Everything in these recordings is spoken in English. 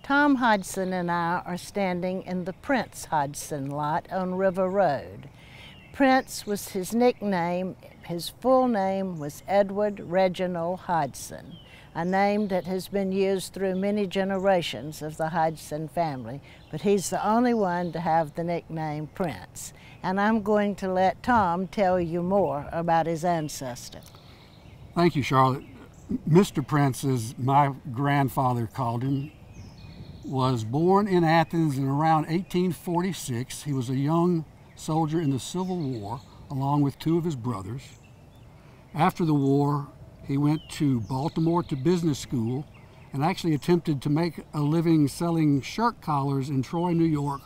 Tom Hodgson and I are standing in the Prince Hodgson lot on River Road. Prince was his nickname. His full name was Edward Reginald Hodgson, a name that has been used through many generations of the Hodgson family, but he's the only one to have the nickname Prince. And I'm going to let Tom tell you more about his ancestor. Thank you, Charlotte. Mr. Prince, as my grandfather called him, was born in Athens in around 1846. He was a young soldier in the Civil War, along with two of his brothers. After the war, he went to Baltimore to business school and actually attempted to make a living selling shirt collars in Troy, New York,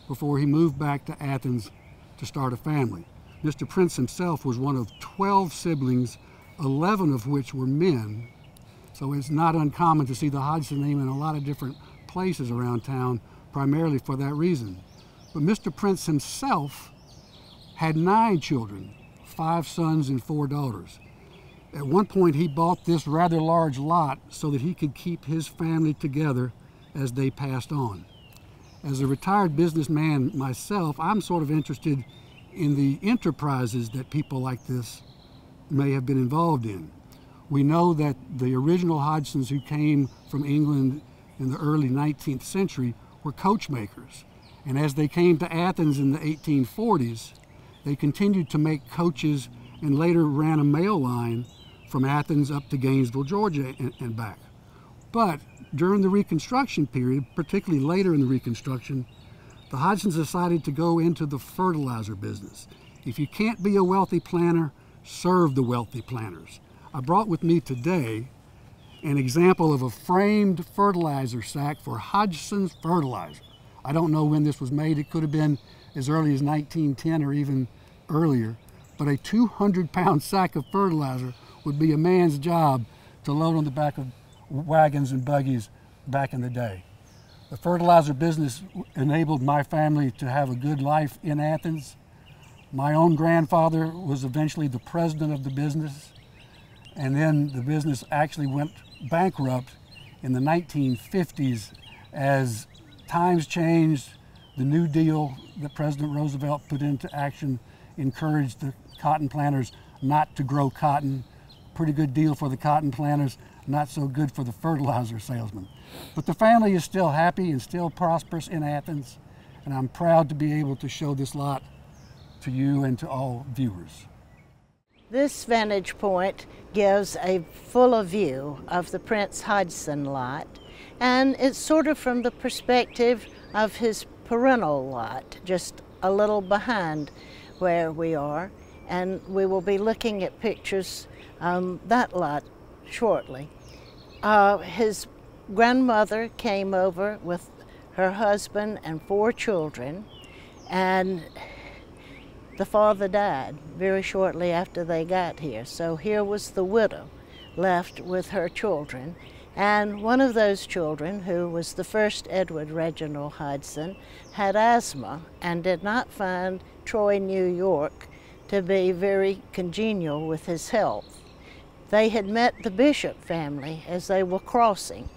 before he moved back to Athens to start a family. Mr. Prince himself was one of 12 siblings, 11 of which were men. So it's not uncommon to see the Hodgson name in a lot of different places around town, primarily for that reason. But Mr. Prince himself had 9 children, 5 sons and 4 daughters. At one point he bought this rather large lot so that he could keep his family together as they passed on. As a retired businessman myself, I'm sort of interested in the enterprises that people like this may have been involved in. We know that the original Hodgsons who came from England in the early 19th century were coachmakers. And as they came to Athens in the 1840s, they continued to make coaches and later ran a mail line from Athens up to Gainesville, Georgia and back. But during the Reconstruction period, particularly later in the Reconstruction, the Hodgsons decided to go into the fertilizer business. If you can't be a wealthy planter, serve the wealthy planters. I brought with me today an example of a framed fertilizer sack for Hodgson's Fertilizer. I don't know when this was made. It could have been as early as 1910 or even earlier, but a 200-pound sack of fertilizer would be a man's job to load on the back of wagons and buggies back in the day. The fertilizer business enabled my family to have a good life in Athens. My own grandfather was eventually the president of the business, and then the business actually went bankrupt in the 1950s as times changed. The New Deal that President Roosevelt put into action encouraged the cotton planters not to grow cotton. Pretty good deal for the cotton planters, not so good for the fertilizer salesmen. But the family is still happy and still prosperous in Athens, and I'm proud to be able to show this lot to you and to all viewers. This vantage point gives a fuller view of the Prince Hodgson lot, and it's sort of from the perspective of his parental lot, just a little behind where we are, and we will be looking at pictures that lot shortly. His grandmother came over with her husband and 4 children, and the father died very shortly after they got here. So here was the widow left with her children. And one of those children, who was the first Edward Reginald Hodgson, had asthma and did not find Troy, New York to be very congenial with his health. They had met the Bishop family as they were crossing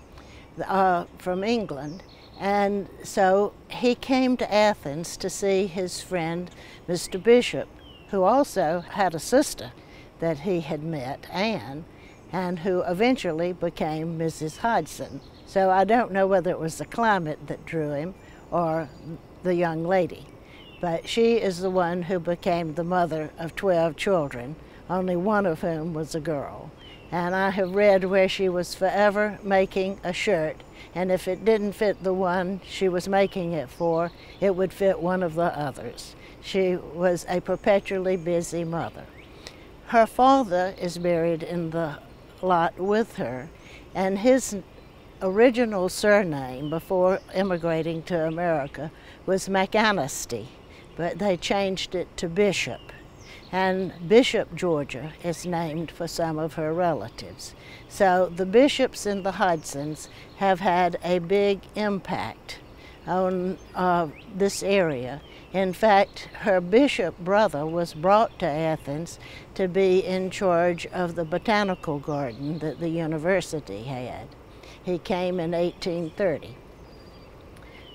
from England, and so he came to Athens to see his friend, Mr. Bishop, who also had a sister that he had met, Anne, and who eventually became Mrs. Hodgson. So I don't know whether it was the climate that drew him or the young lady, but she is the one who became the mother of 12 children, only one of whom was a girl. And I have read where she was forever making a shirt, and if it didn't fit the one she was making it for, it would fit one of the others. She was a perpetually busy mother. Her father is buried in the lot with her, and his original surname before immigrating to America was McAnasty, but they changed it to Bishop. And Bishop, Georgia is named for some of her relatives. So the Bishops and the Hodgsons have had a big impact on this area. In fact, her bishop brother was brought to Athens to be in charge of the botanical garden that the university had. He came in 1830.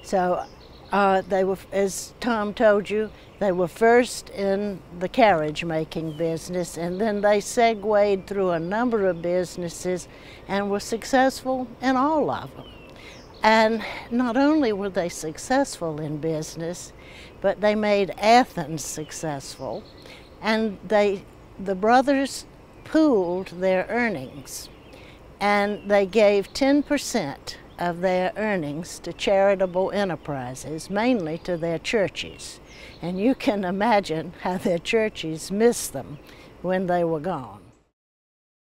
So they were, as Tom told you, they were first in the carriage making business, and then they segued through a number of businesses and were successful in all of them. And not only were they successful in business, but they made Athens successful, and the brothers pooled their earnings, and they gave 10% of their earnings to charitable enterprises, mainly to their churches. And you can imagine how their churches missed them when they were gone.